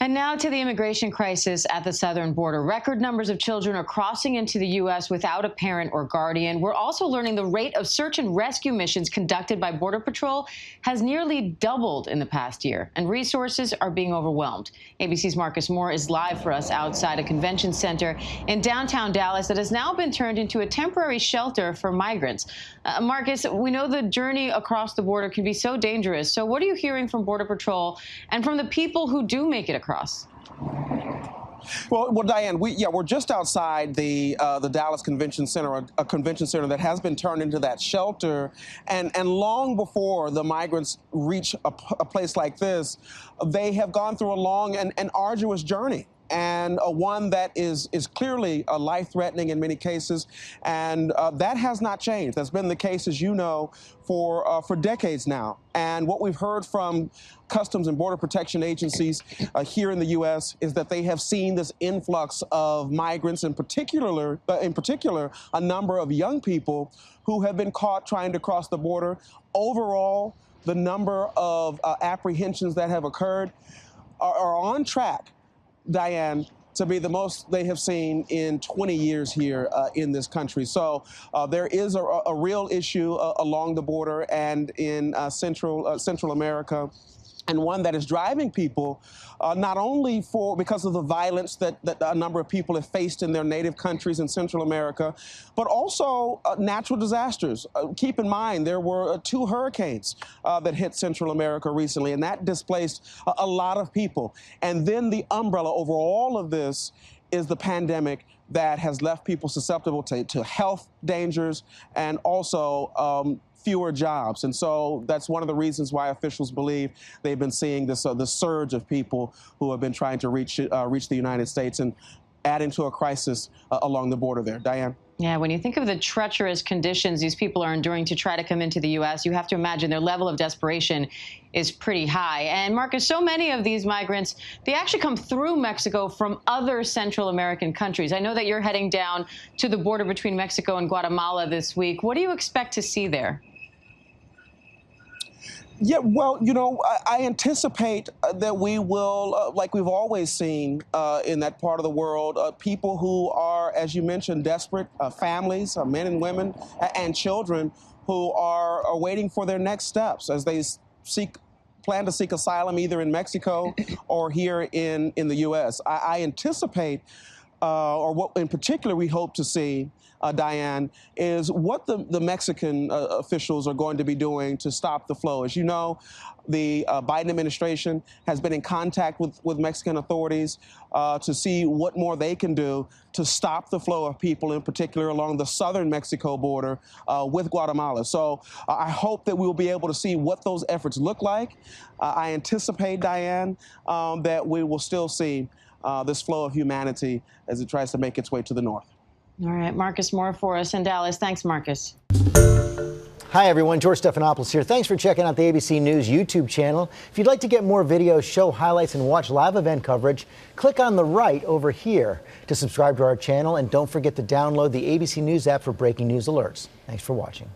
And now to the immigration crisis at the southern border. Record numbers of children are crossing into the U.S. without a parent or guardian. We're also learning the rate of search and rescue missions conducted by Border Patrol has nearly doubled in the past year, and resources are being overwhelmed. ABC's Marcus Moore is live for us outside a convention center in downtown Dallas that has now been turned into a temporary shelter for migrants. Marcus, we know the journey across the border can be so dangerous. So what are you hearing from Border Patrol and from the people who do make it across? Well, Diane, we're just outside the Dallas Convention Center, a convention center that has been turned into that shelter. And long before the migrants reach a place like this, they have gone through a long and arduous journey. And one that is clearly life-threatening in many cases, and that has not changed. That's been the case, as you know, for decades now. And what we've heard from Customs and Border Protection agencies here in the U.S. is that they have seen this influx of migrants, in particular, a number of young people who have been caught trying to cross the border. Overall, the number of apprehensions that have occurred are on track, Diane, to be the most they have seen in 20 years here in this country. So there is a real issue along the border and in Central America, and one that is driving people not only because of the violence that a number of people have faced in their native countries in Central America, but also natural disasters. Keep in mind, there were 2 hurricanes that hit Central America recently, and that displaced a lot of people. And then the umbrella over all of this is the pandemic that has left people susceptible to health dangers and also fewer jobs. And so that's one of the reasons why officials believe they've been seeing this surge of people who have been trying to reach the United States and adding to a crisis along the border there. Diane? Yeah, when you think of the treacherous conditions these people are enduring to try to come into the U.S., you have to imagine their level of desperation is pretty high. And Marcus, so many of these migrants, they actually come through Mexico from other Central American countries. I know that you're heading down to the border between Mexico and Guatemala this week. What do you expect to see there? Yeah, well, I anticipate that we will, like we've always seen in that part of the world, people who are, as you mentioned, desperate, families, men and women, and children who are waiting for their next steps as they plan to seek asylum either in Mexico or here in the U.S. I anticipate, or what in particular we hope to see, Diane, is what the Mexican officials are going to be doing to stop the flow. As you know, the Biden administration has been in contact with Mexican authorities to see what more they can do to stop the flow of people, in particular along the southern Mexico border with Guatemala. So I hope that we will be able to see what those efforts look like. I anticipate, Diane, that we will still see this flow of humanity as it tries to make its way to the north. All right, Marcus Moore for us in Dallas. Thanks, Marcus. Hi, everyone. George Stephanopoulos here. Thanks for checking out the ABC News YouTube channel. If you'd like to get more videos, show highlights, and watch live event coverage, click on the right over here to subscribe to our channel. And don't forget to download the ABC News app for breaking news alerts. Thanks for watching.